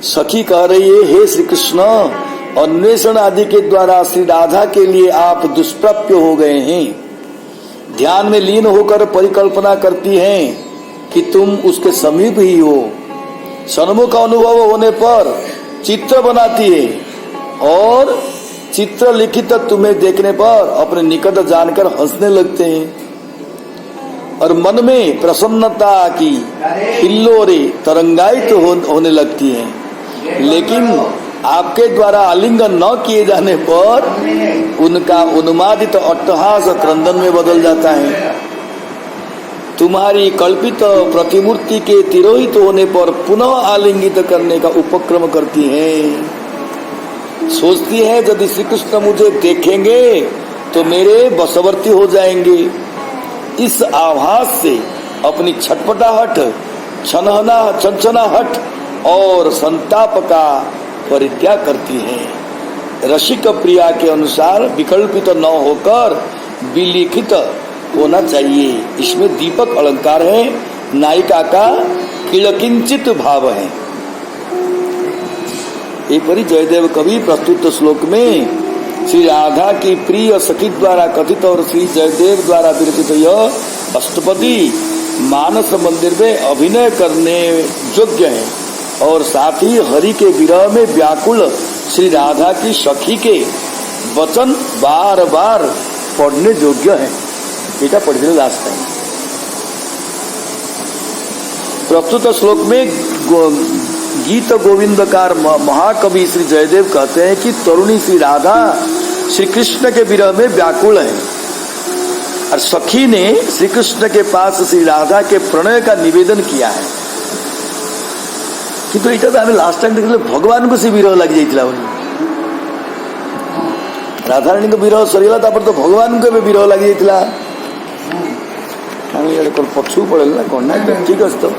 सखी कह रही है, हे श्री कृष्ण, अन्वेषण आदि के द्वारा श्री राधा के लिए आप दुष्प्राप्य हो गए हैं। ध्यान में लीन होकर परिकल्पना करती हैं कि तुम उसके समीप ही हो। सन्मुख अनुभव होने पर चित्र बनाती है और चित्र लिखित तुम्हें देखने पर अपने निकट जानकर हंसने लगते हैं और मन में प्रसन्नता की हिल्लोरें तरंगायित होने लगती हैं। लेकिन आपके द्वारा आलिंगन न किए जाने पर उनका उन्मादित अट्टहास क्रंदन में बदल जाता है। तुम्हारी कल्पित प्रतिमूर्ति के तिरोहित होने पर पुनः आलिंगित करने का उपक्रम करती हैं। सोचती है यदि श्री कृष्ण मुझे देखेंगे तो मेरे वशवर्ती हो जाएंगे। इस आभास से अपनी छटपटाहट, छनछनाहट और संताप का परित्याग करती है। रसिक प्रिया के अनुसार विकल्पित न होकर विलिखित होना चाहिए। इसमें दीपक अलंकार है, नायिका का किलकिंचित भाव है। एक बारी जयदेव कवि प्रस्तुत श्लोक में श्री राधा की प्रिय सखी द्वारा कथित और श्री जयदेव द्वारा विरचित यह अष्टपदी मानस मंदिर में अभिनय करने योग्य है और साथ ही हरि के विरह में व्याकुल श्री राधा की सखी के वचन बार बार पढ़ने योग्य है। এটা पढ़ने लास्ट टाइम प्रस्तुत श्लोक में गीत गोविंदकार महाकवि श्री जयदेव कहते हैं कि तरुणी श्री राधा श्री कृष्ण के विरह में व्याकुल है और सखी ने श्री कृष्ण के पास श्री राधा के प्रणय का निवेदन किया है। किंतु एटा तो हमें लास्ट टाइम देखले भगवान को से विरह लग जाइतला राधा रानी को विरह सरीला तापर तो भगवान को भी विरह लग जाइतला। हम ये कोन पछू पड़ल ना कोन ना ठीक है। तो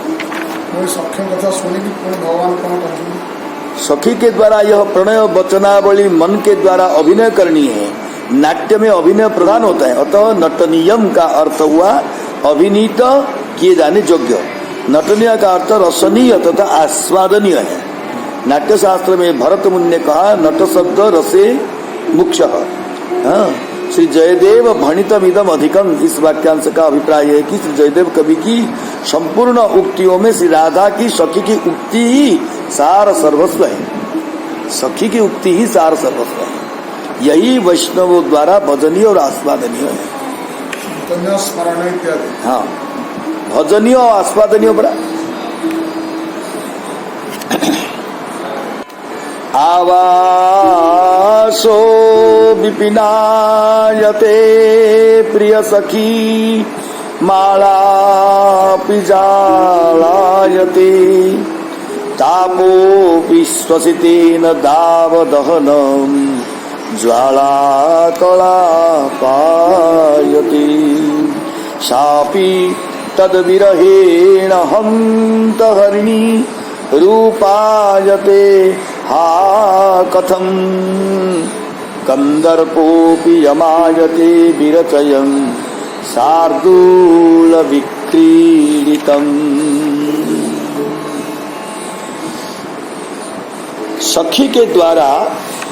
सखी के द्वारा यह प्रणय वचनावली मन के द्वारा अभिनय करनी है। नाट्य में अभिनय प्रधान होता है, अतः नटनीयम का अर्थ हुआ अभिनीत किए जाने योग्य। नटनीय का अर्थ रसनीय तथा आस्वादनीय है। नाट्य शास्त्र में भरत मुनि ने कहा नट शब्द रसे मुख्य। श्री जयदेव भणितमिदम अधिकम, इस वाक्यांश का अभिप्राय है कि श्री जयदेव कवि की संपूर्ण उक्तियों में श्री राधा की सखी की उक्ति ही सार सर्वस्व है। सखी की उक्ति ही सार सर्वस्व है। यही वैष्णवों द्वारा भजनीय और आस्वादनीय है। स्मरण इत्यादि। हाँ, भजनीय और आस्वादनीय बड़ा। आवासो विपिनायते प्रिय सखी माला पिजालायते तापो विश्वसितेन दावदहनम ज्वाला कला पायते शापि तद्विरहेण हंत हरिणी रूपायते हा कथम कंदर्पोऽपि यमायते विरचयन् शार्दूल विक्रीडितम्। सखी के द्वारा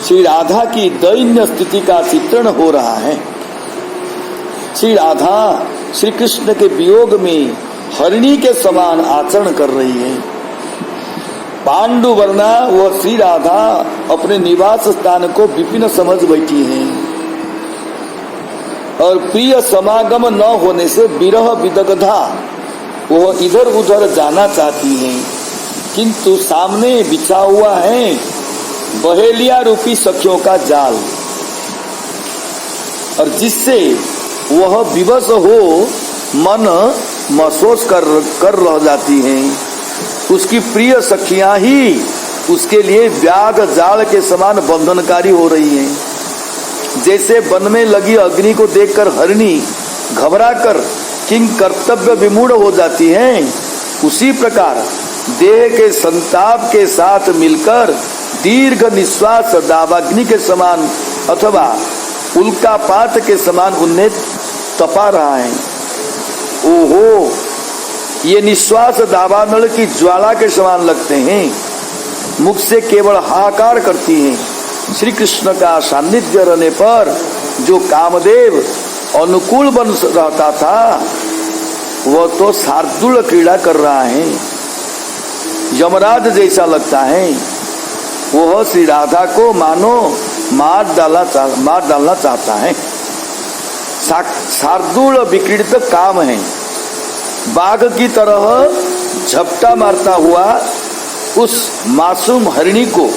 श्री राधा की दैन्य स्थिति का चित्रण हो रहा है। श्री राधा श्री कृष्ण के वियोग में हरिणी के समान आचरण कर रही है। पांडुवर्णा व श्री राधा अपने निवास स्थान को विपिन समझ बैठी हैं और प्रिय समागम न होने से विरह विदग्धा वह इधर उधर जाना चाहती हैं, किंतु सामने बिछा हुआ है बहेलिया रूपी सखियों का जाल और जिससे वह विवश हो मन महसूस कर रह जाती हैं। उसकी प्रिय सखियां ही उसके लिए व्याघ जाल के समान बंधनकारी हो रही हैं। जैसे वन में लगी अग्नि को देखकर हरिणी घबराकर किंग कर्तव्य विमूढ़ हो जाती हैं, उसी प्रकार देह के संताप के साथ मिलकर दीर्घ निश्वास दावाग्नि के समान अथवा उल्कापात के समान उन्हें तपा रहा है। ओहो, ये निश्वास दावानल की ज्वाला के समान लगते हैं। मुख से केवल हाहाकार करती हैं। श्री कृष्ण का सानिध्य रहने पर जो कामदेव अनुकूल बन रहता था वह तो शार्दूल क्रीड़ा कर रहा है, यमराज जैसा लगता है। वह श्री राधा को मानो मार डालना चाहता है। शार्दूल विक्रीडित काम है। बाघ की तरह झपटा मारता हुआ उस मासूम हरिणी को,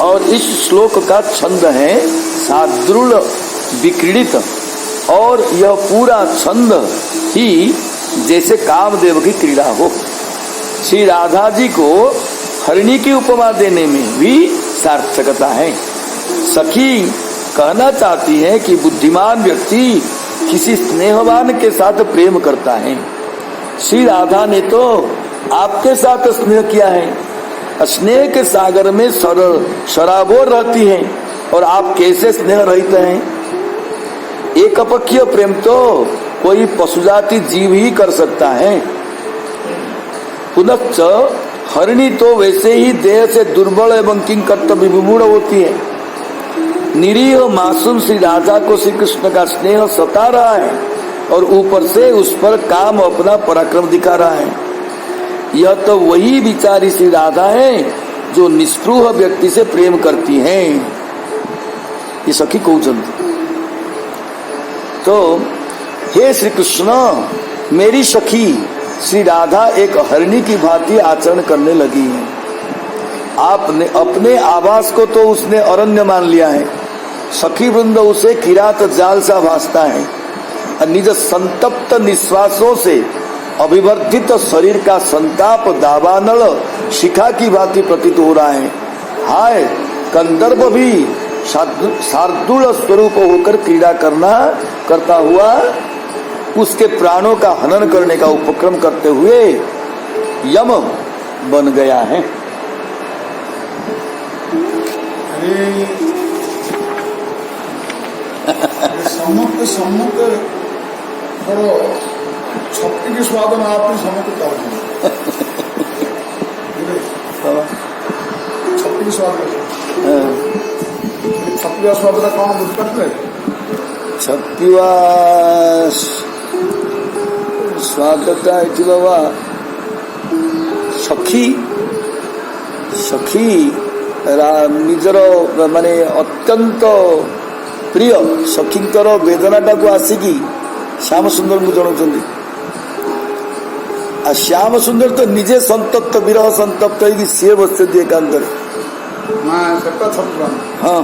और इस श्लोक का छंद है शार्दूल विक्रीडित, और यह पूरा छंद ही जैसे कामदेव की क्रीड़ा हो। श्री राधा जी को हरिणी की उपमा देने में भी सार्थकता है। सखी कहना चाहती है कि बुद्धिमान व्यक्ति किसी स्नेहवान के साथ प्रेम करता है। श्री राधा ने तो आपके साथ स्नेह किया है। स्नेह के सागर में शराबोर रहती है और आप कैसे स्नेह रहित हैं? एक अपक्षीय प्रेम तो कोई पशुजाति जीव ही कर सकता है। पुनश्च हरिणी तो वैसे ही देह से दुर्बल एवं किंकर्तव्य विमूढ़ होती है। निरीह मासूम श्री राधा को श्री कृष्ण का स्नेह सता रहा है और ऊपर से उस पर काम अपना पराक्रम दिखा रहा है। यह तो वही बिचारी श्री राधा है जो निस्पृह व्यक्ति से प्रेम करती हैं। ये सखी कहउछंती। तो हे श्री कृष्ण, मेरी सखी श्री राधा एक हरिणी की भांति आचरण करने लगी है। आपने अपने आवास को तो उसने अरण्य मान लिया है। सखी वृंद उसे किरात जाल सा भासता है। निज संतप्त निश्वासों से अभिवर्धित शरीर का संताप दावानल शिखा की भांति प्रतीत हो रहा है। हाय, कंदर्प भी शार्दूल स्वरूप होकर क्रीड़ा करता हुआ उसके प्राणों का हनन करने का उपक्रम करते हुए यम बन गया है। सम्मुख छप्पी के स्वाद में आपने सम्मुख छप्पी स्वाद छप्पी स्वाद का कौन बुझते? छप्पीवा स्वादता एठी बाबा सखी निजर माने अत्यंत प्रिय सखींकर वेदनाटा को आसिकी श्याम सुंदर को जनाउछंती। आ श्याम सुंदर तो निजे संतप्त विरह संतप्त है सी बसते एकांत। हाँ,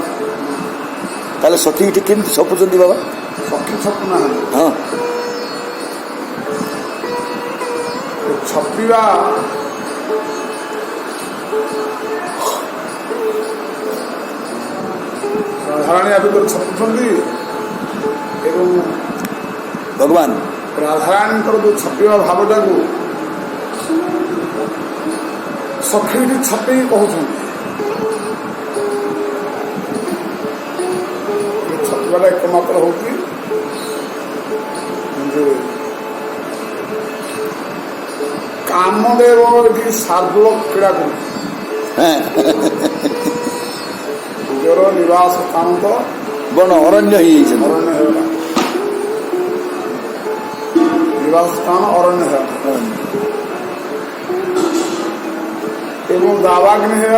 ताले सखी केमती छपुचंती बाबा? सखी छपुना। हाँ, छपिवा राधाराणी अभी तो छपुचंती एवं भगवान राधाराणी जो छपिवा भावटा को सखी छपे कहते छपिवा एकमात्र होती कामदेव ये शार्दूल क्रीड़ा कर निवास स्थान तो बन अरण्य ही निवास स्थान अरण्य है एवं दावाग्नि है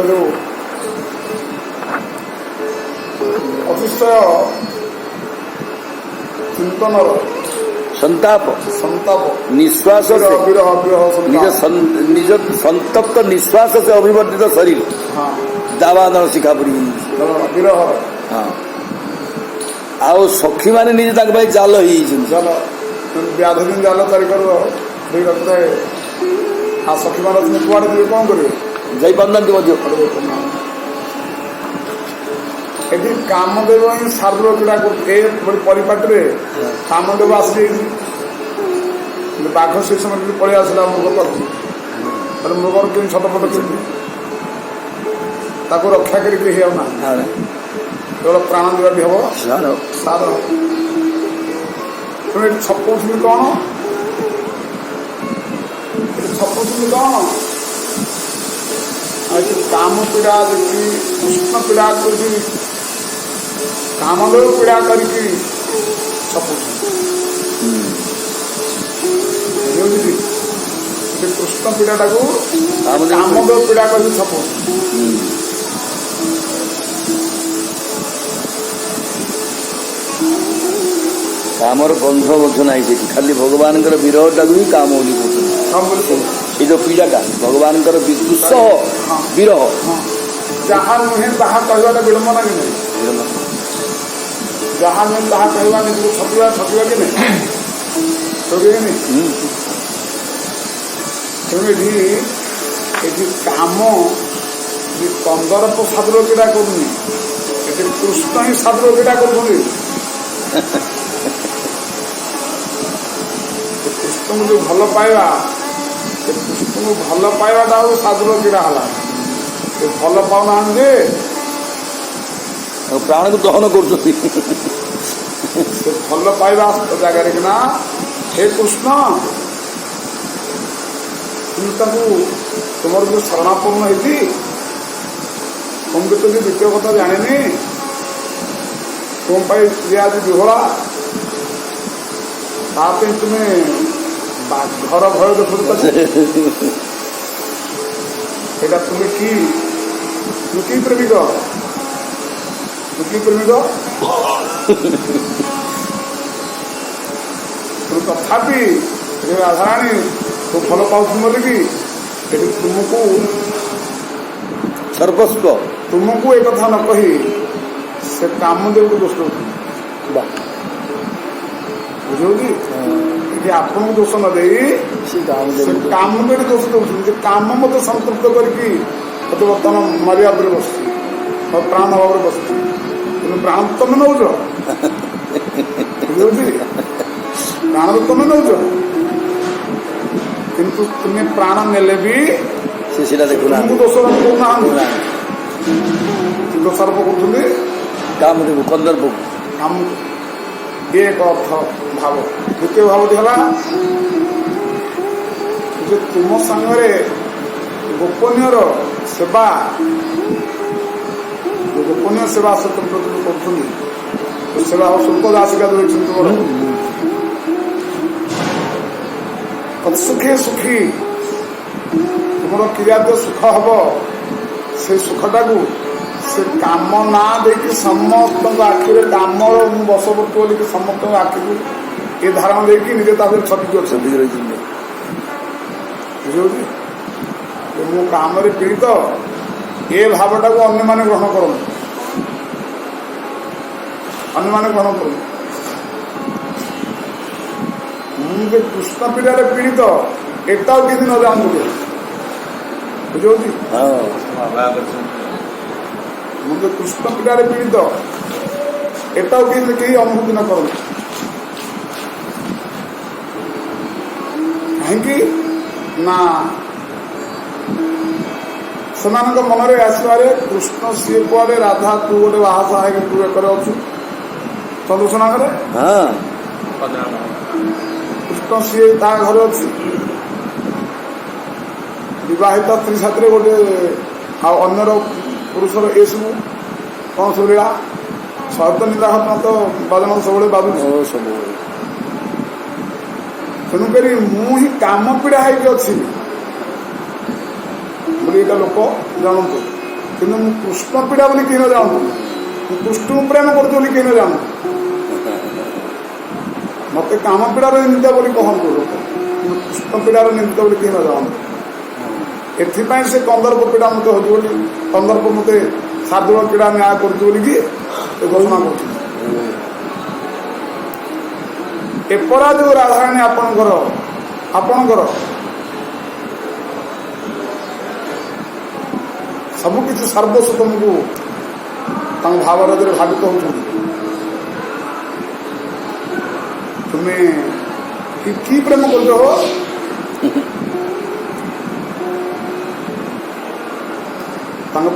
जो अतिशय चिंतन संताप निश्वास निज संतप्त निश्वास से अभिवर्धित शरीर दावानल शिखापुरी। हाँ, आओ सखी माने निजे ताक भाई जाल ही व्याधि जाल तारीख सखी मान कुआड़े कौन करेंगे जाई पारना एटी कामदेव ही शार्दूल क्रीड़ा कर परिपाटी कामदेव आसी बाघ से समय पलि आसला मृग पर मृगर के छटपट कर रक्षा करके केवल प्राण देवा भी हम सार तुम छपौली कौन ଛପୁଛନ୍ତି କଣ? काम पीड़ा देखी कृष्ण पीड़ा कर कामदेव पीड़ा करके कृष्ण पीड़ा टाक कामदेव पीड़ा कर छपु कामर गंध मध्य ना खाली भगवान विरह टाक ही काम बोली ये जो पीड़ाटा भगवान दुस्सह विरह जहाँ नुहे ताहा कहवाटा विड़म्बना कि नहीं जहाँ नुहे ताहा कहवा नहीं छपिवा छपिवा कि नहीं छपे कि नहीं तेणु ये काम ये कंदरप साधुर पीड़ा करूनी ये कृष्ण ही साधुर पीड़ा करूनी कृष्ण को जो भल पाइबा कृष्ण भल पाइबाटा हूँ साधुर पीड़ा है भल पाऊना जे प्राण को दहन कर भल पाइबा जगार कि ना हे कृष्ण तुम जो शरणापूर्ण होती तुमको तो द्वितीय कथा जानी तुम आज विहला तुम्हें घर भय देखुच এটা তুমি কি প্রেমিক তথাপি রাধারাণী তো ଭଲ ପାଉଛନ୍ତି ବୋଲିକି ଏଠି ତୁମକୁ ସର୍ବସ୍ୱ ତୁମକୁ ଏ କଥା ନ କହି ସେ କାମଦେବକୁ ଦୋଷ ଦେଉଛନ୍ତି ବୁଝିଲୁ कि आपको दोष न दे काम में दोष दे काम मत संतृप्त करके बर्तमान मर्याद बस प्राण भाव बस प्राण तुम नौ प्राण तो तुम नौ किंतु तुम्हें प्राण नेले भी तुमको दोष कौना दोषारोप कर काम ये एक अर्थ भाव द्वितीय भाव दिला जो तुम संगे गोपनीय सेवा जो गोपनीय सेवा से तुम कर सेवा शुल्क दासिका सुखी सुखी तुम क्रिया सुख हम से सुखटा को से काम ना देखिए समस्त आखिरे काम बसवर्ती बोलिक समस्त आखि को ये धारणा देखिए निजे छपी अच्छी बुझे मु काम पीड़ित ये भावटा को अन्य माने ग्रहण कर अन्य माने ग्रहण कर मुझे कृष्ण पीड़ा पीड़ित एटा किसी न जानू बुझे मुझे कृष्ण पीड़ा पीड़ित एटा कहीं अनुभूति न कर कहीं ना से मन में आसवे कृष्ण सी कुआडे राधा तू गोटे बाहासा है तू एक चंद्रसोना घरे कृष्ण सी घर अच्छी विवाहित स्त्री साथी गोटे अन्यर पुरुषर ये सब कौन सब लीला शब्द निंदा घटना तो बाजन सब बाजू सब तेणुक मु ही काम पीड़ा है लोक जानतु कि कृष्ण पीड़ा बोली कहीं न जानतु कृष्ण प्रेम कर कहीं न जानतु मत काम पीड़ार निंदा बोली कहतु लोक कृष्ण पीड़ार निंदा बोली कहीं न जानतु एथिपाई से कंदर्प पीड़ा मत हो कंदर्प मत शार्दूल पीड़ा न्याय कर घोषणा कर जो राधाराणी आपणकर सबकि सर्वस्व तुमको भाव राजरे भावित हो तुम्हें कि प्रेम कर हो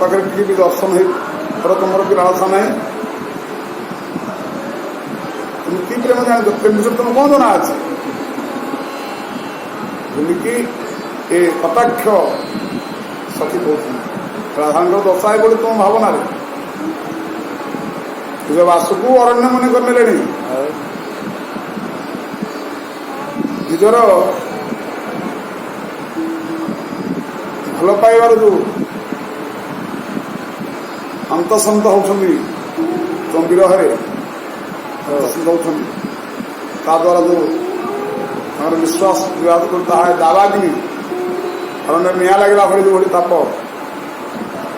पाखे भी दर्शन हो तुम भी लालसा ना तुम कि प्रेम जान प्रेम विषय तुम कौन जना अच्छे बोलिकी ଏ କଟାକ୍ଷ ସଖୀ କହୁଛନ୍ତି ରାଧାଙ୍କର ଦଶାଏ ବୋଲି ତୁମ ଭାବନାରେ ନିଜ ବାସକୁ ଅରଣ୍ୟ ମନେ କରିନେଲେଣି। ନିଜର ଭଲ ପାଇବାର ଯୋଉ ଅନ୍ତସନ୍ତ ହଉଛନ୍ତି ତମ ବିରହରେ ହଉଛନ୍ତି ତା ଦ୍ୱାରା ଯୋଉ ତାଙ୍କର ବିଶ୍ୱାସ ବିବାଦ କରି ତାହା ଦାବାଗ୍ନି ଅରଣ୍ୟ ନିଆଁ ଲାଗିଲା ଭଳି ଯୋଉଭଳି ତାପ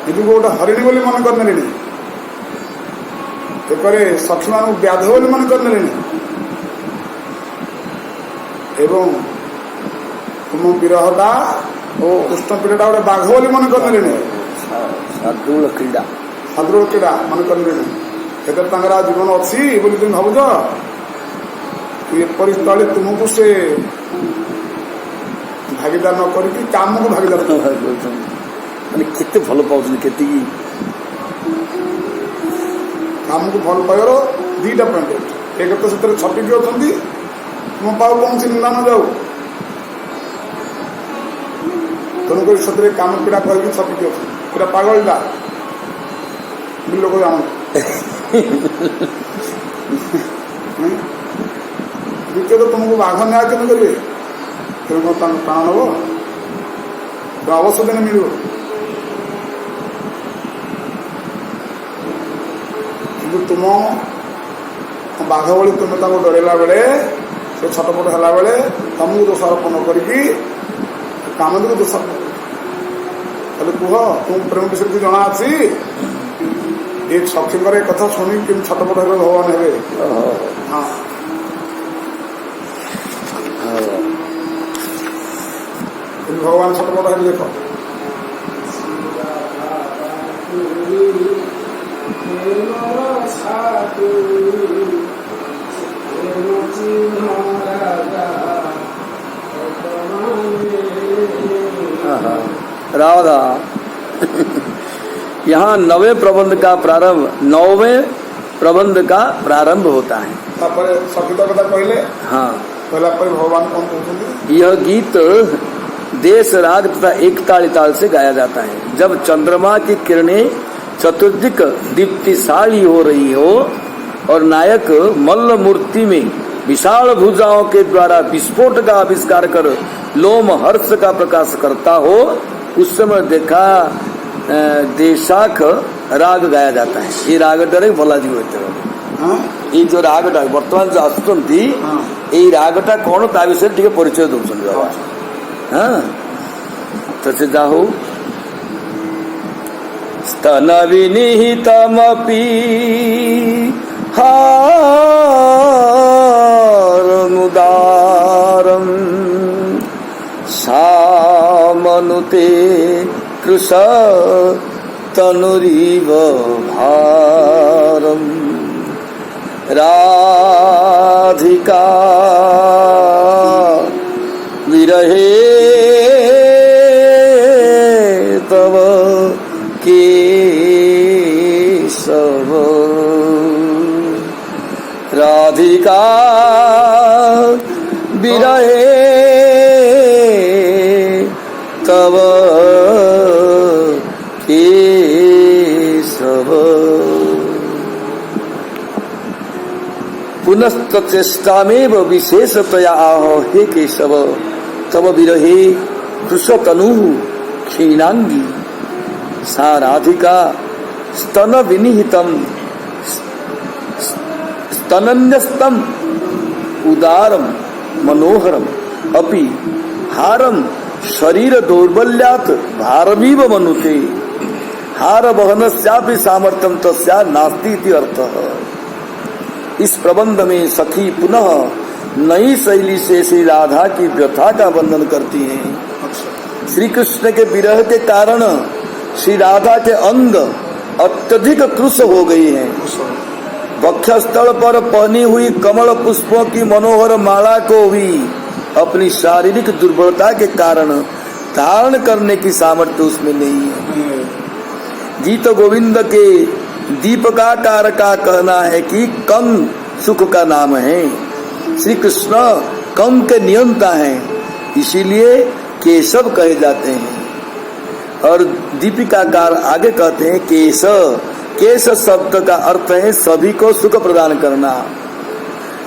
ନିଜକୁ ଗୋଟେ ହରିଣୀ ବୋଲି ମନେ କରିନେଲେଣି। ଏକରେ ସଖୀମାନଙ୍କୁ ବ୍ୟାଧ ବୋଲି ମନେ କରିନେଲେଣି ଏବଂ ତୁମ ବିରହଟା ଓ କୃଷ୍ଣ ପୀଡ଼ଟା ଗୋଟେ ବାଘ ବୋଲି ମନେ କରିନେଲେଣି। ଶାର୍ଦୂଳ କ୍ରୀଡ଼ା ମନେ କରିନେଲେଣି। ଏଥିରେ ତାଙ୍କର ଜୀବନ ଅଛି ବୋଲି ତୁମେ ଭାବୁଛ। ଏପରି ସ୍ଥଳେ ତୁମକୁ ସେ ଭାଗିଦାର ନ କରିକି କାମକୁ ଭାଗିଦାର ମାନେ କେତେ ଭଲ ପାଉଛନ୍ତି, କେତିକି କାମକୁ ଭଲ ପାଇବାର ଦିଟା ପଏଣ୍ଟ ଅଛି। ଏକ ତ ସେଥିରେ ଛଟିକି ଅଛନ୍ତି, ତୁମ ପାଉ କୌଣସି ନିନ୍ଦା ନ ଯାଉ, ତେଣୁକରି ସେଥିରେ କାମ ପୀଡ଼ା କହିକି ଛଟିକି ଅଛନ୍ତି। ପୁରା ପାଗଳଟା ବି ଲୋକ ଜାଣନ୍ତି। ଦ୍ୱିତୀୟତ ତୁମକୁ ବାଘ ନ୍ୟାୟ କେମିତି କରିବେ? ତେଣୁ କ'ଣ ତାଙ୍କୁ ପ୍ରାଣ ନେବ? ଅବଶ୍ୟ ଦିନେ ମିଳିବ। କିନ୍ତୁ ତୁମ ବାଘ ଭଳି ତୁମେ ତାଙ୍କୁ ଡରେଇଲା ବେଳେ, ସେ ଛଟପଟ ହେଲା ବେଳେ ତମକୁ ଦୋଷାରୋପ ନ କରିକି କାମକୁ ଦୋଷାରୋପ ତାହେଲେ କୁହ ତୁମ ପ୍ରେମ ବିଷୟରେ କିଛି ଜଣା ଅଛି? ଏ ସଖୀଙ୍କର ଏ କଥା ଶୁଣି କେମିତି ଛଟପଟ ହେବେ ଭଗବାନ ହେବେ। ହଁ ଭଗବାନ ଛଟପଟ ହେବେ ଦେଖ। राधा यहाँ नवे प्रबंध का प्रारंभ होता है। हाँ, भगवान कौन कहते? यह गीत देश राग तथा एक ताल ताल से गाया जाता है। जब चंद्रमा की किरणें चतुर्दिक दीप्तिशाली हो रही हो और नायक मल्ल मूर्ति में विशाल भुजाओं के द्वारा विस्फोट का आविष्कार कर लोम हर्ष का प्रकाश करता हो, उस समय देखा देशाख राग गाया जाता है। ये रागटारे भलाजी होते हैं। ये जो रागटा वर्तमान जो आसुचंती ये रागटा कौन ता विषय टिके परिचय दउछन बाबा। हाँ तो से जाहो स्तन विनिहितमपि हारमुदारम् सामनुते कृश तनुरीव भारम् राधिका विरहे तव केशव राधिका विरहे तव केशव पुनस्तचेष्टामेव विशेषतया आह हे केशव तव विरहे कृशतनु क्षीणांगी सा राधिका स्तन विनिहितम स्तनन्यस्तम उदारम मनोहरम अपि हारम शरीर दौर्बल्यात् भारमीव मनुते हार वहनस्यापि सामर्थ्यम तस्या नास्ति इति अर्थः। इस प्रबंध में सखी पुनः नई शैली से श्री राधा की व्यथा का वर्णन करती हैं। श्री कृष्ण के विरह के कारण श्री राधा के अंग अत्यधिक कृश हो गई हैं। वक्षस्थल पर पहनी हुई कमल पुष्पों की मनोहर माला को भी अपनी शारीरिक दुर्बलता के कारण धारण करने की सामर्थ्य उसमें नहीं है। गीत गोविंद के दीपकाकार का कहना है कि कंग सुख का नाम है। श्री कृष्ण कंग के नियंता हैं, इसीलिए केशव कहे जाते हैं। और दीपिकाकार आगे कहते हैं केश शब्द का अर्थ है सभी को सुख प्रदान करना,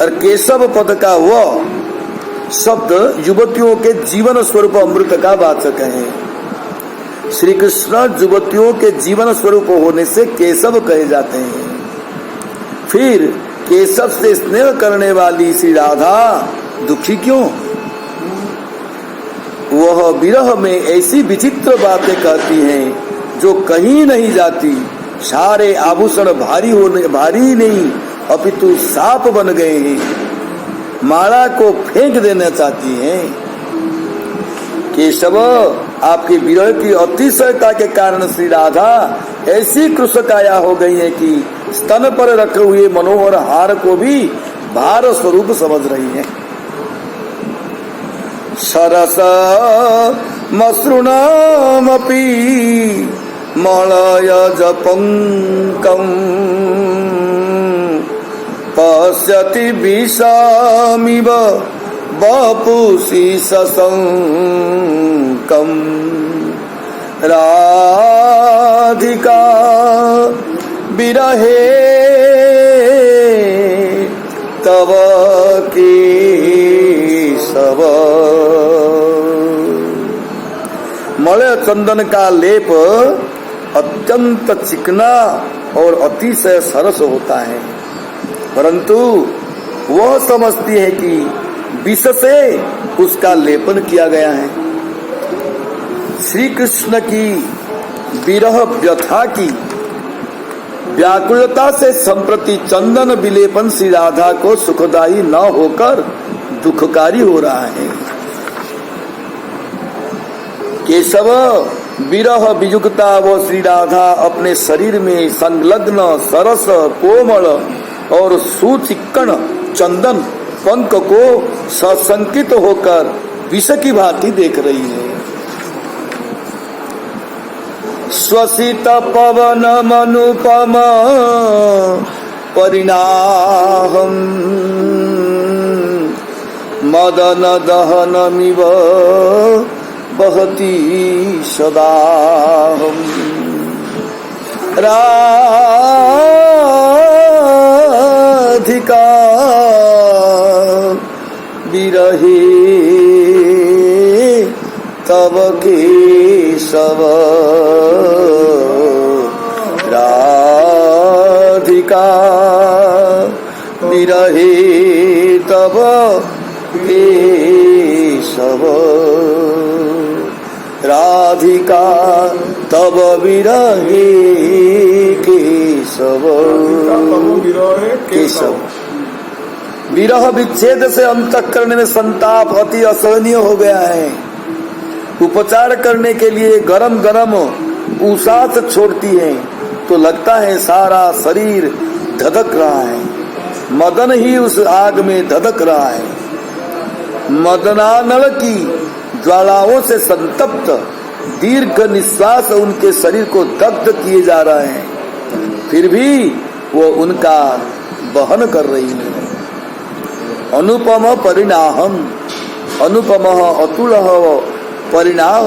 और केशव पद का वह शब्द युवतियों के जीवन स्वरूप अमृत का वाचक है। श्री कृष्ण युवतियों के जीवन स्वरूप होने से केशव कहे जाते हैं। फिर केशव से स्नेह करने वाली श्री राधा दुखी क्यों? वह विरह में ऐसी विचित्र बातें कहती हैं जो कहीं नहीं जाती। सारे आभूषण भारी नहीं अपितु साप बन गए हैं। माला को फेंक देना चाहती हैं। केशव, आपके विरह की अतिशयता के कारण श्री राधा ऐसी कृशकाया हो गई है कि स्तन पर रखे हुए मनोहर हार को भी भार स्वरूप समझ रही है। सरस मसृणामपि मलयज पंकम पश्यति विषामिव वपुषि सशंकम् राधिका विरहे तव केशव। मलय चंदन का लेप अत्यंत चिकना और अतिशय सरस होता है, परंतु वह समझती है कि विष से उसका लेपन किया गया है। श्री कृष्ण की विरह व्यथा की व्याकुलता से संप्रति चंदन विलेपन श्री राधा को सुखदायी न होकर दुखकारी हो रहा है। केशव, विरह वियुक्ता वो श्री राधा अपने शरीर में संलग्न सरस कोमल और सुचिक्कण चंदन पंख को सशंकित होकर विष की भांति देख रही है। स्वसित पवन मनुपम परिणाहम मदन दहनमिव बहती सदाहम राधिका विरहे तव केशव। राधिका विरहे तव केशव। राधिका तव विरहे केशव। केशव, विरह विच्छेद से अंतःकरण में संताप अति असहनीय हो गया है। उपचार करने के लिए गरम गरम उसास छोड़ती है तो लगता है सारा शरीर धधक रहा है। मदन ही उस आग में धधक रहा है। मदनानल की ज्वालाओं से संतप्त दीर्घ निश्वास उनके शरीर को दग्ध किए जा रहे हैं, फिर भी वो उनका वहन कर रही है। अनुपम परिणाहम, अनुपम अतुल परिणाह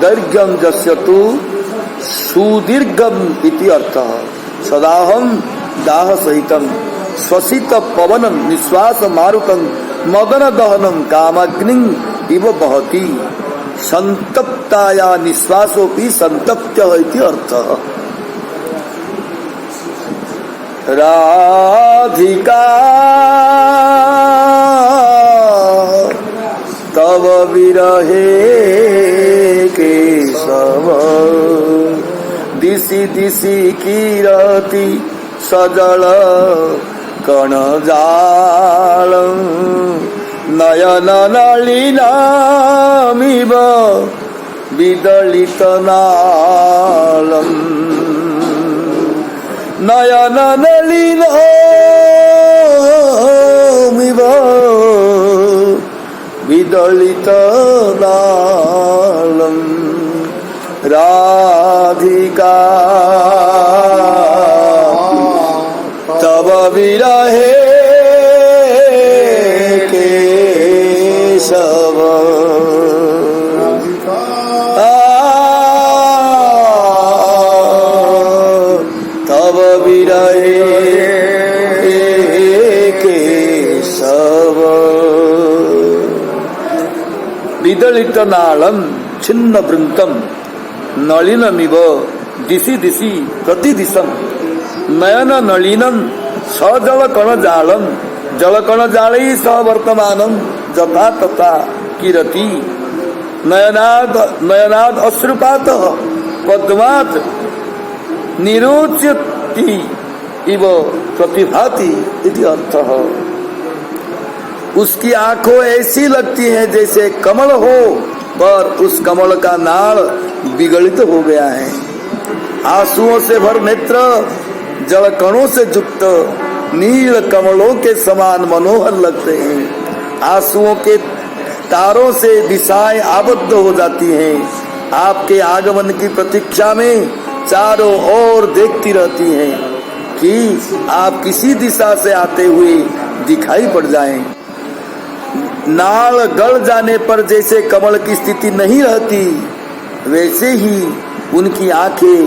दैर्घ्यम जस्यतु सुदीर्घम इति अर्थः। सदाहम दाह सहितम स्वसित पवनम निश्वास मारुतम मदन दहनम कामाग्नि इव बहती संतप्ताया निश्वासोपि संतप्य इति अर्थः। राधिका तव विरहे केशव। दिशि दिशि कीरति सजल कणजाल नयन नलिनामिव विदलित नालम। नयन नलिनामिव विदलित नालम। राधिका तव विरहे केशव। विगलित नालम छिन्न वृंतम नलिनमिव दिशि दिशि प्रतिदिशम नयन नलिनम सजल कण जालम जल कण जालई स वर्तमानम जथा तथा किरति नयनाद अश्रुपात पद्मात निरोच्यति इव प्रतिभाति इति अर्थः। उसकी आंखों ऐसी लगती हैं जैसे कमल हो, पर उस कमल का नाल विगलित हो गया है। आंसुओं से भर नेत्र जल कणों से युक्त नील कमलों के समान मनोहर लगते हैं। आंसुओं के तारों से दिशाएं आबद्ध हो जाती हैं। आपके आगमन की प्रतीक्षा में चारों ओर देखती रहती हैं कि आप किसी दिशा से आते हुए दिखाई पड़ जाएं। नाल गल जाने पर जैसे कमल की स्थिति नहीं रहती, वैसे ही उनकी आंखें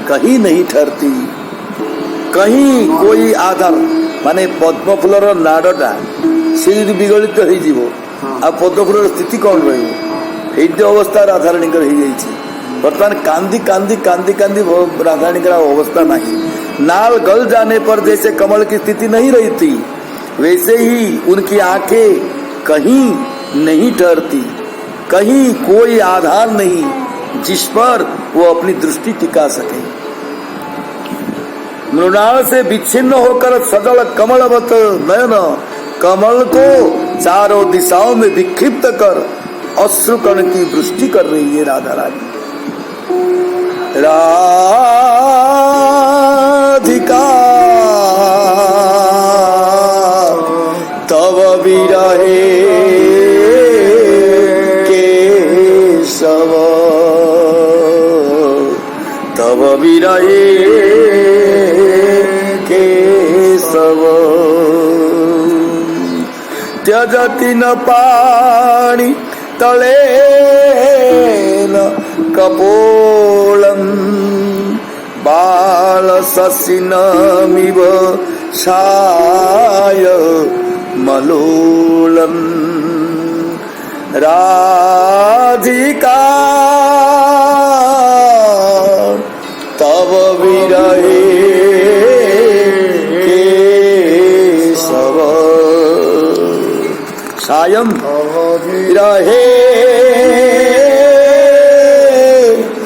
कहीं नहीं ठहरती। कहीं कोई आधार माने पद्म फूलर नाड़टा से यदि विगलित हो जीव आ पद्म फूलर स्थिति कौन रही अवस्था राधाराणी बर्तमान कांदी कांदी कांदी कांदी राधाराणी अवस्था नहीं। नाल गल जाने पर जैसे कमल की स्थिति नहीं रही थी, वैसे ही उनकी आंखें कहीं नहीं ठहरती। कहीं कोई आधार नहीं जिस पर वो अपनी दृष्टि टिका सके। मृणाल से विच्छिन्न होकर सजल कमलवत नयन कमल को चारों दिशाओं में विक्षिप्त कर अश्रुकण की वृष्टि कर रही है राधा रानी। राधिका तव विरहे केशव तव विरहे केशव त्यजति न पाणि तले न कपोलम बाल ससिनमिव छाय मलोलम राधिका तव विरहे केशव सायं विरहे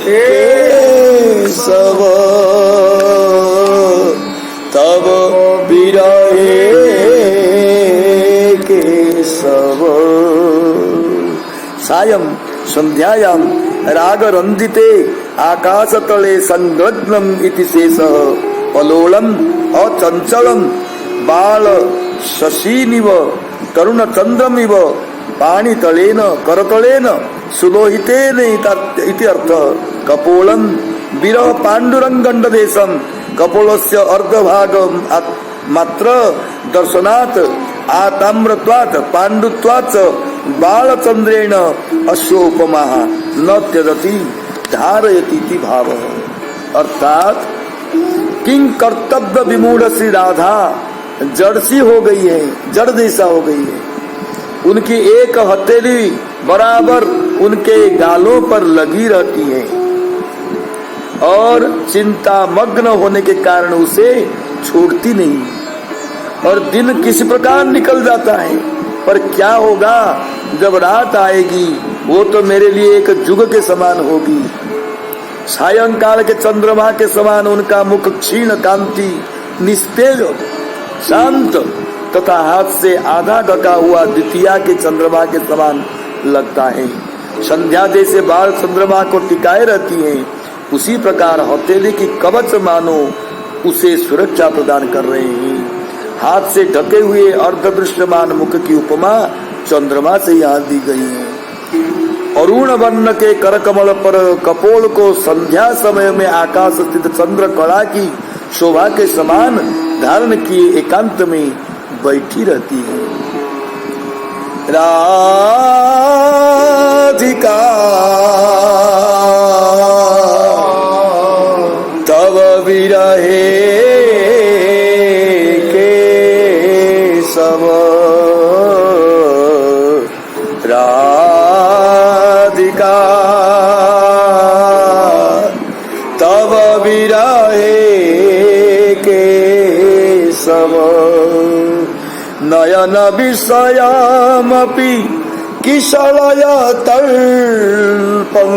केशव तव विरहे केशव सायं संध्यायां राग रंदिते आकाश तले संलग्नम इति शेषः पलोलम अचंचलम बाल शशीनिव तरुण चंद्रमिव पाणी तलेन करतलेन सुलोहितेन इति अर्थ। कपोलं विरह पांडुरंगंड देशम कपोलस्य अर्धभागम मात्र दर्शनात् आताम्रत्वात् पांडुत्वात् बालचंद्रेण अश्वोपमा न त्यजति धारयति इति भावः। अर्थात किंग कर्तव्य विमूढ़ श्री राधा जड़सी हो गई है, जड़ जैसा हो गई है। उनकी एक हथेली बराबर उनके गालों पर लगी रहती है और चिंता मग्न होने के कारण उसे छोड़ती नहीं। और दिन किसी प्रकार निकल जाता है, पर क्या होगा जब रात आएगी, वो तो मेरे लिए एक जुग के समान होगी। सायंकाल के चंद्रमा के समान उनका मुख क्षीण कांति निस्तेज शांत तथा हाथ से आधा ढका हुआ द्वितीया के चंद्रमा के समान लगता है। संध्या जैसे बाल चंद्रमा को टिकाए रहती है, उसी प्रकार हथेली की कवच मानो उसे सुरक्षा प्रदान कर रहे हैं। हाथ से ढके हुए अर्धदृश्यमान मुख की उपमा चंद्रमा से यहाँ दी गई है। अरुण वर्ण के करकमल पर कपोल को संध्या समय में आकाश स्थित चंद्र कला की शोभा के समान धारण किए एकांत में बैठी रहती है। राधिका तव विरहे केशव राधिका तव विरहे केशव नयन विषयमपि किशलय तल्पं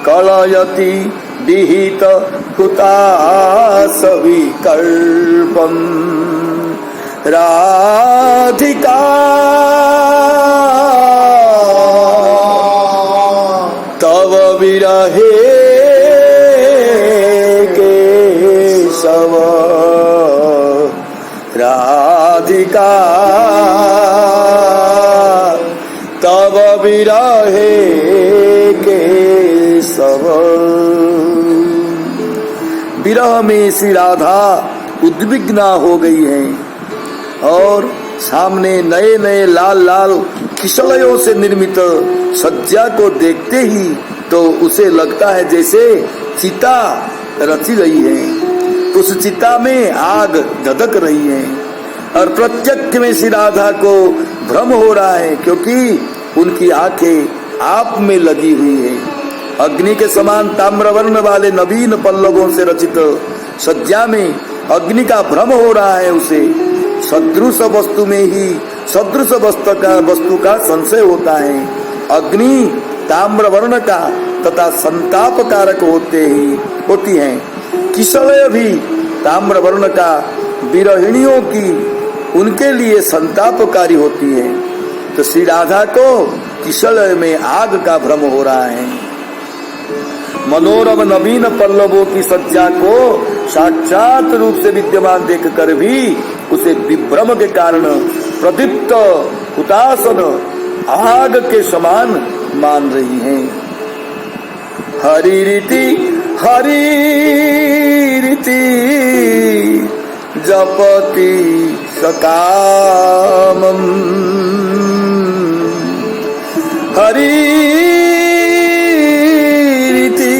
कलयति विहित हुतासविकल्पं राधिका तव विरहे केशव राधिका तव विरहे केशव। विरह में श्री राधा उद्विग्ना हो गई है और सामने नए नए लाल लाल किशलयों से निर्मित सज्जा को देखते ही तो उसे लगता है जैसे चिता रची रही है, उस चिता में आग धधक रही है और प्रत्यक्ष में श्री राधा को भ्रम हो रहा है क्योंकि उनकी आंखें आप में लगी हुई है। अग्नि के समान ताम्रवर्ण वाले नवीन पल्लवों से रचित सज्जा में अग्नि का भ्रम हो रहा है उसे। सदृश वस्तु में ही सदृश वस्तु का संशय होता है। अग्नि ताम्रवर्ण का तथा संताप कारक होती है। किशलय भी ताम्रवर्ण का विरहिणियों की उनके लिए संतापकारी होती है। तो श्री राधा को किशलय में आग का भ्रम हो रहा है। मनोरम नवीन पल्लवों की सज्जा को साक्षात रूप से विद्यमान देखकर भी उसे विभ्रम के कारण प्रदीप्त हुतासन आग के समान मान रही हैं। हरि रीति जपति सकामम हरि रीति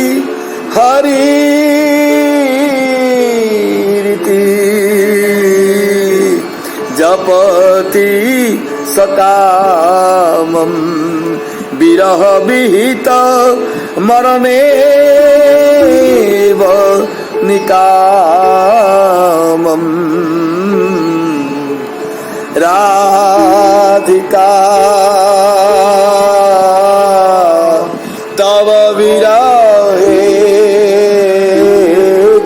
जपति सकामम विरह विहित मरणेव निकामम राधिका तव विरहे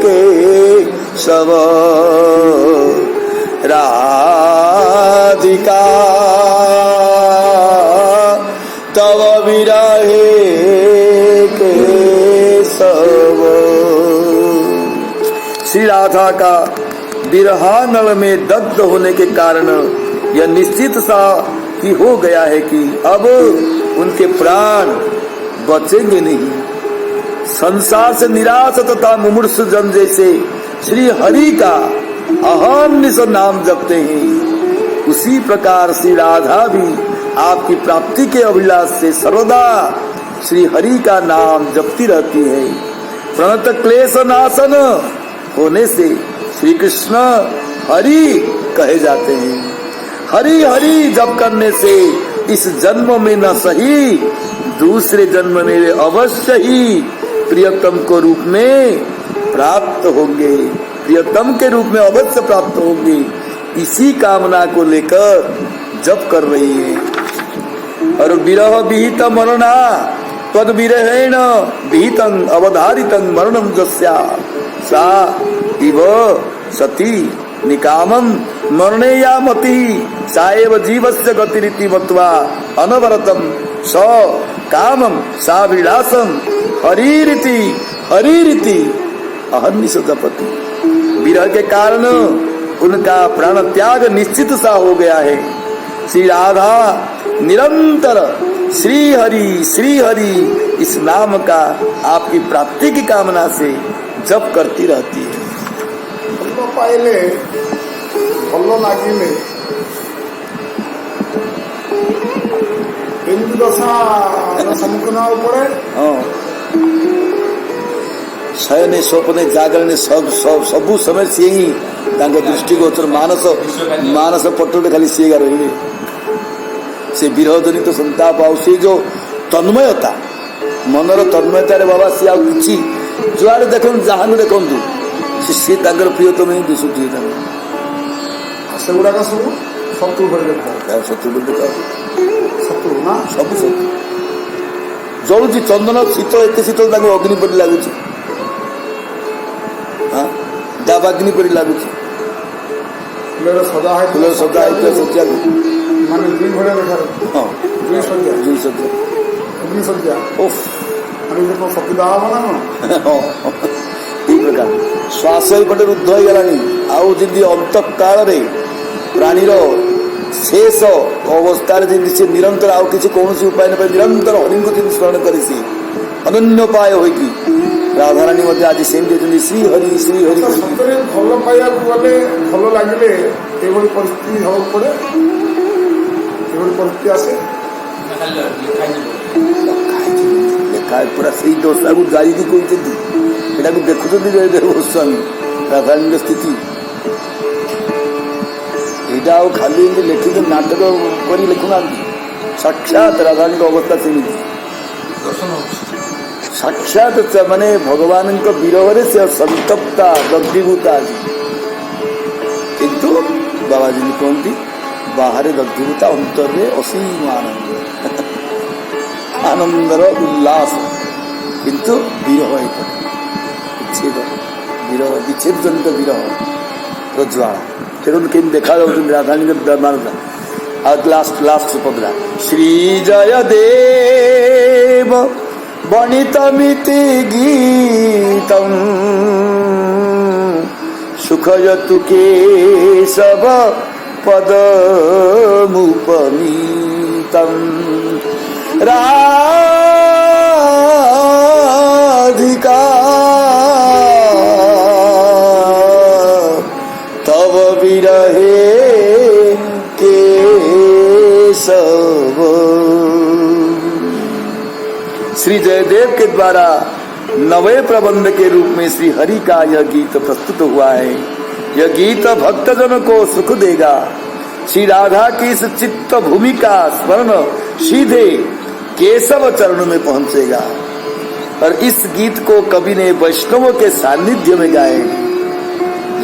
केशव राधिका तव विरहे केशव। श्री राधा का विरहानल में दग्ध होने के कारण यह निश्चित सा कि हो गया है कि अब उनके प्राण बचेंगे नहीं। संसार से निराश तथा मुमूर्ष जन जैसे श्री हरि का अहर्निश नाम जपते हैं, उसी प्रकार श्री राधा भी आपकी प्राप्ति के अभिलाष से सर्वदा श्री हरि का नाम जपती रहती है। प्रणत क्लेश नाशन होने से श्री कृष्ण हरि कहे जाते हैं। हरि हरि जप करने से इस जन्म में न सही दूसरे जन्म में अवश्य ही प्रियतम को रूप में प्राप्त होंगे, प्रियतम के रूप में अवश्य प्राप्त होंगे। इसी कामना को लेकर जप कर रही है। और विरह विहित मरणा तद विरहेण विहितं अवधारितं मरणं जस्या सा इव सती निकामं मरणेयामति सा एव जीवस्य गतिरिति मत्वा अनवरतं स कामं सा विलासं हरिरिति अहर्निश जपति। विरह के कारण उनका प्राण त्याग निश्चित सा हो गया है। श्री राधा निरंतर श्री हरि इस नाम का आपकी प्राप्ति की कामना से जप करती रहती है। तो पहले भल लगे दशा सम्मुखीन पड़े। शयने स्वप्ने जागरणे सबु समय सी ही दृष्टिगोचर मानस पटले खाली सीगा रही से विरह जनित संताप से जो तन्मयता मनर तन्मयतार बाबा सी आउ किछि जुआड़े देखन जहां देखंतु सी तांकर प्रियतम ही दिसुथि सेगुड़ाक सब शत्रु भଳି ଦେଖା शत्रु बोल देखा शत्रु ना सब शत्रु जलुची चंदन शीतल एत शीतल अग्नि परि लगुच दाबाग्नि परि लगुच फुलर सजा है फुल सजा सज्जा माने दुई भଳିଆ ଦେଖା हाँ दुई सज्जा जुई सज्जा अग्नि सज्जा ओफ अरे ये तो शक्ति दावा बना ना এই প্রকার শ্বাস এইপটে রুদ্ধ হয়ে গেলানি আউ যদি অন্তঃকাଳରେ প্রাণীর শেষ অবস্থার যদি সে নিরন্তর আউ কিছু কৌশি উপায় না নিরন্তর হরিଙ୍କୁ যদি স্মরণ করেছি ଅନନ୍ୟପାୟ ହୋଇକି ରାଧାରାଣୀ ମଧ୍ୟ ଆଜି ସେମିତି ଅଛନ୍ତି ଶ୍ରୀ ହରି ସତରେ ଭଲ ପାଇବାକୁ ଗଲେ ଭଲ ଲାଗିଲେ ଏଭଳି ପରିସ୍ଥିତି ହେବାକୁ ପଡେ ଏଭଳି ପରିସ୍ଥିତି ଆସେ ଲେଖା ପୁରା ସେଇ ଦଶାକୁ ଯାଇକି କହିଛନ୍ତି ଏଟାକୁ ଦେଖୁଛନ୍ତି ଜୟଦେବ ଗୋସ୍ୱାମୀ ରାଧାରାଣୀଙ୍କ ସ୍ଥିତି ଏଇଟା ଆଉ ଖାଲି ଏମିତି ଲେଖିକି ନାଟକ କରି ଲେଖୁନାହାନ୍ତି ସାକ୍ଷାତ ରାଧାରାଣୀଙ୍କ ଅବସ୍ଥା ସେମିତି ସାକ୍ଷାତ ମାନେ ଭଗବାନଙ୍କ ବିରହରେ ସେ ସନ୍ତପ୍ତା ଦଗ୍ଧୀଭୂତା ଅଛି କିନ୍ତୁ ବାବାଜୀ କୁହନ୍ତି ବାହାରେ ଦଗ୍ଧୀଭୂତା ଅନ୍ତରରେ ଅସୀମ ଆନନ୍ଦ ଆନନ୍ଦର ଉଲ୍ଲାସ କିନ୍ତୁ ବିରହ ହେଇପାରେ ବିଚ୍ଛେଦ ବିରହ ବିଚ୍ଛେଦ ଜନିତ ବିରହ ଜ୍ୱାଳା ଦେଖନ୍ତୁ କେମିତି ଦେଖାଯାଉଛନ୍ତି ରାଧାରାଣୀଙ୍କ ମାନତା ଆଉ ଲାଷ୍ଟ ପଦରା ଶ୍ରୀ ଜୟ ଦେବ ବଣିତମିତି ଗୀତଂ ସୁଖୟତୁ କେଶବ ପଦମୁପନୀତଂ राधिका तव विरहे केशव। श्री जयदेव के द्वारा नवे प्रबंध के रूप में श्री हरि का यह गीत प्रस्तुत हुआ है। यह गीत भक्तजन को सुख देगा। श्री राधा की इस चित्त भूमि का स्मरण सीधे केशव चरणों में पहुंचेगा। और इस गीत को कवि ने वैष्णवों के सानिध्य में गाए।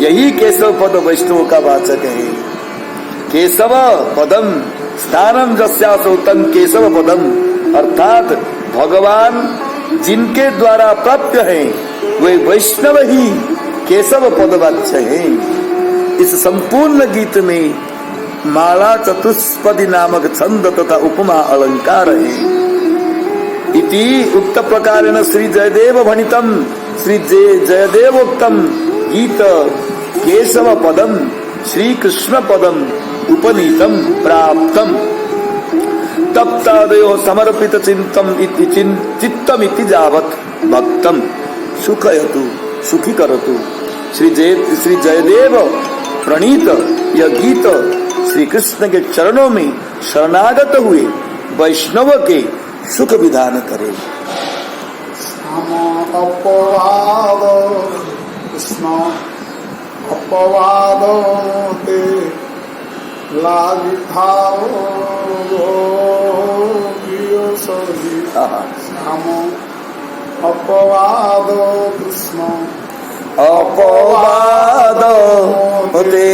यही केशव पद वैष्णवों का वाचक है। केशव पदम स्थानम जस्यासो तं केशव पदम, अर्थात भगवान जिनके द्वारा प्राप्त हैं वे वैष्णव ही केशव पद वाच्य हैं। इस संपूर्ण गीत में माला चतुष्पदी नामक छंद तथा उपमा अलंकार है। इति उक्त प्रकारेण श्री जयदेव भणितम श्री जयदेवोक्तम गीत केशव पदम श्री कृष्ण पदम उपनीतम प्राप्तम तप्तादयो समर्पित चित्तमिति जावत भक्तम सुखयतु सुखी करतु। श्री जयदेव प्रणीत यह गीत श्री कृष्ण के चरणों में शरणागत हुए वैष्णव के सुख विधान करे। अपवाद कृष्ण अपवाद ते लागी थाओ श्याम अपवाद कृष्ण अपवाद ते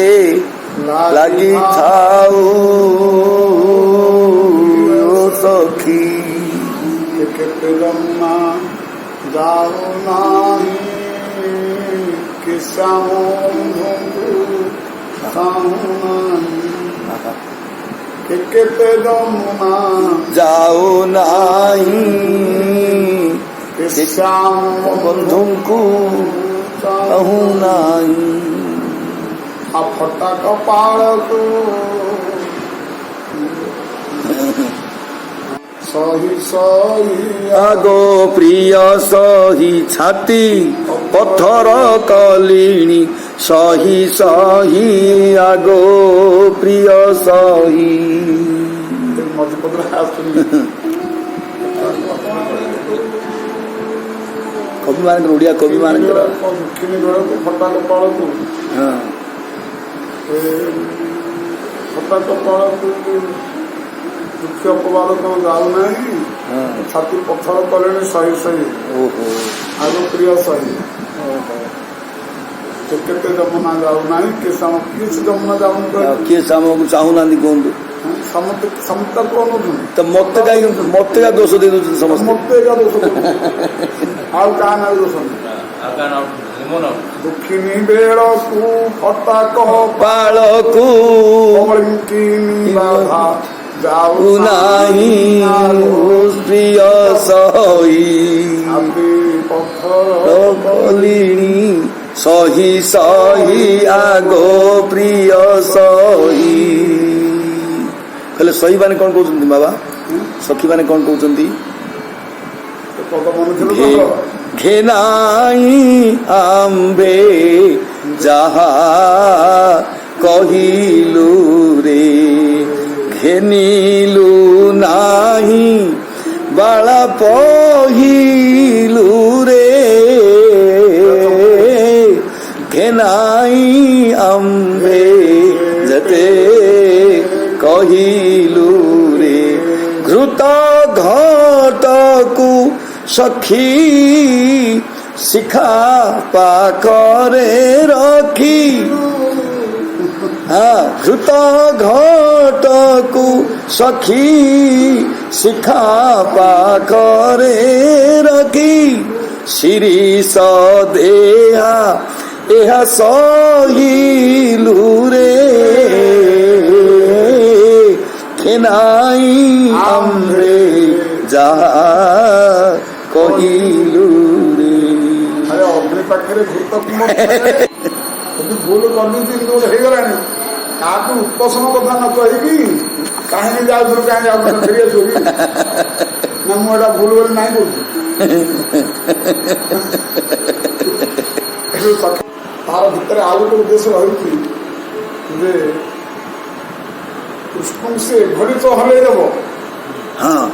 लागी थाओ सखी केते जमुना जाओ नाही कि श्याम केते जमुना जाओ नाही कि श्याम बंधु को कहूँ नाही। फटा कपाल को सही सही आगो प्रिय सही छाती पत्थर कलिणी सही सही आगो प्रिय सही। कवि मान ओडिया कवि मान फटा कपाल को फटा कपाल को दुख अपवाद तो जाऊ नहीं ଛାତି ପଥର କଲେଣି ସହି ସହି ଓହୋ ଆଗ ପ୍ରିୟ ସହି କେତେ ଯମୁନା ଯାଉନାହିଁ କିଛି ଯମୁନା ଯାଉନି ଆଉ କିଏ ଆମକୁ ଚାହୁଁନାହାନ୍ତି କୁହନ୍ତୁ ସମସ୍ତେ କହୁଛନ୍ତି ତ ମତେ କାହିଁ ଦୋଷ ଦେଇ ଦଉଛନ୍ତି ସମସ୍ତେ ମତେ ଏକା ଦୋଷ ଆଉ କାହା ନାଁ ଦୋଷ ଦୁଃଖିନୀ ବେଳକୁ କଟାକ ପାଳକୁ କଳିଙ୍କିନୀ ବାଧା ଯାଉ ନାହିଁ ପ୍ରିୟ ସହି ଆଦି ପଥର କଲିଣି ସହି ସହି ଆଗୋ ପ୍ରିୟ ସହି କହିଲେ ସହି ମାନେ କଣ କହୁଛନ୍ତି ବାବା ସଖୀ ମାନେ କଣ କହୁଛନ୍ତି ପଦ ମନେ ছিল ଘେନାଇ ଆମ୍ବେ ଯାହା କହିଲୁ ରେ ଘେନିଲୁ ନାହିଁ ବାଳା ପହିଲୁ ରେ ଘେନାଇ ଆମ୍ବେ ଯେତେ କହିଲୁ ରେ ଘୃତ ଘଟକୁ ସଖୀ ଶିଖା ପାଖରେ ରଖି ଘୃତ ଘଟକୁ ସଖୀ ଶିଖା ପାଖରେ ରଖି ଶିରିଷ ଦେହା ଏହା ସହିଲୁ ରେ ଘେନାଇ ଆମ୍ରେ ଯାହା କହିଲୁ ରେ ଅଗ୍ନି ପାଖରେ ଘୃତ ଭୁଲ କରିଦେଇଛି ଗୋଟେ ହେଇଗଲାଣି କାହାକୁ ଉପଶମ କଥା ନ କହିକି କାହିଁକି ଯାଉଥିଲୁ କାହିଁକି ଯାଉଥିଲୁ ଫେରି ଆସିବୁ ନା ମୁଁ ଏଇଟା ଭୁଲ ବୋଲି ନାହିଁ କହୁଛି ତାର ଭିତରେ ଆଉ ଗୋଟେ ଉଦ୍ଦେଶ୍ୟ ରହିଛି ଯେ କୃଷ୍ଣଙ୍କୁ ସେ ଏଭଳି ତ ହଲେଇ ଦେବ ହଁ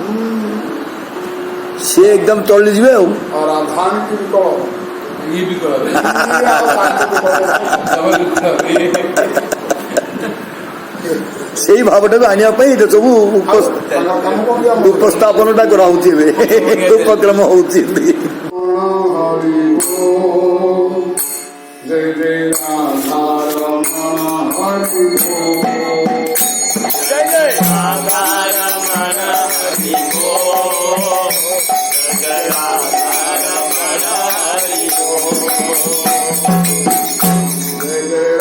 ସିଏ ଏକଦମ ଚଳିଯିବେ ଆଉ ରାଧାନ କି ବିକଳ ସେଇ ଭାବଟାକୁ ଆଣିବା ପାଇଁ ଏଇଟା ସବୁ ଉପସ୍ଥାପନ ଟା କରାହଉଛି ଏବେ ଉପକ୍ରମ ହଉଛି ଜୟ ଜୟ ରାଧା ରମଣ जय जय राधा रमण हरि बोल जय राधा रमण हरि बोल जय जय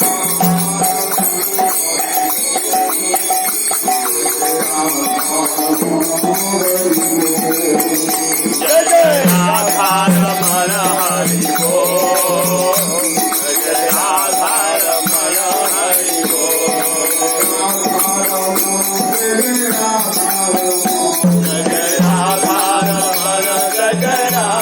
जय जय राधा रमण हरि बोल जय राधा रमण हरि बोल जय राधा रमण जय जय Radha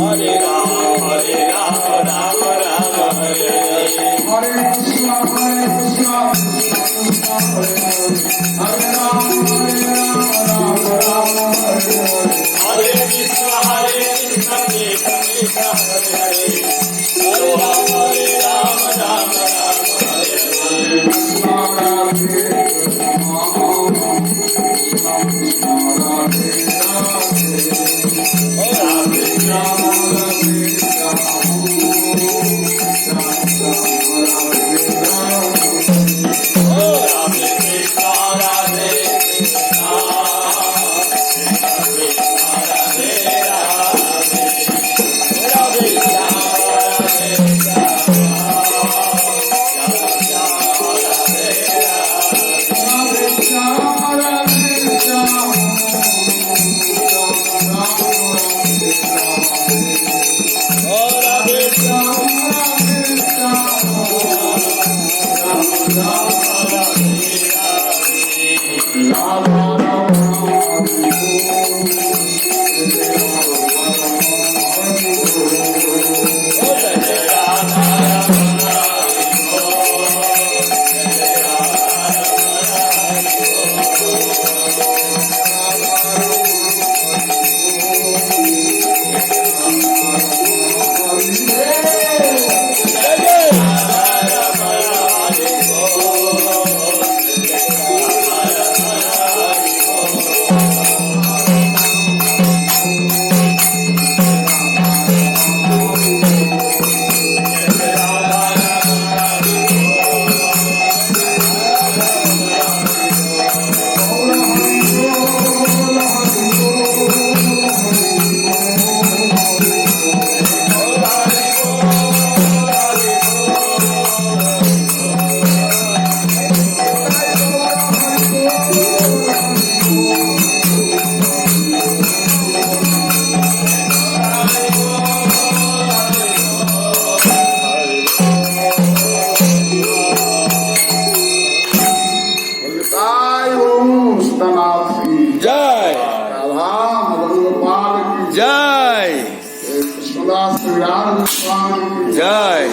Hare Ram, Ram Ram, Hare Hare. Hare Krishna, Krishna Krishna, Hare Hare. Hare Ram, Ram Ram, Hare Hare. Hare Krishna, Krishna Krishna, Hare Hare. Hare Ram, Ram Ram, Hare Hare. Krishna Radhe Krishna, Krishna Krishna, Radhe Radhe. Hare Rama Radhe Rama, Hare Krishna, Radhe Krishna, Krishna Krishna, Radhe Radhe. Radhe Rama, Radhe जय जय कृष्णदास श्री राम स्वामी जय।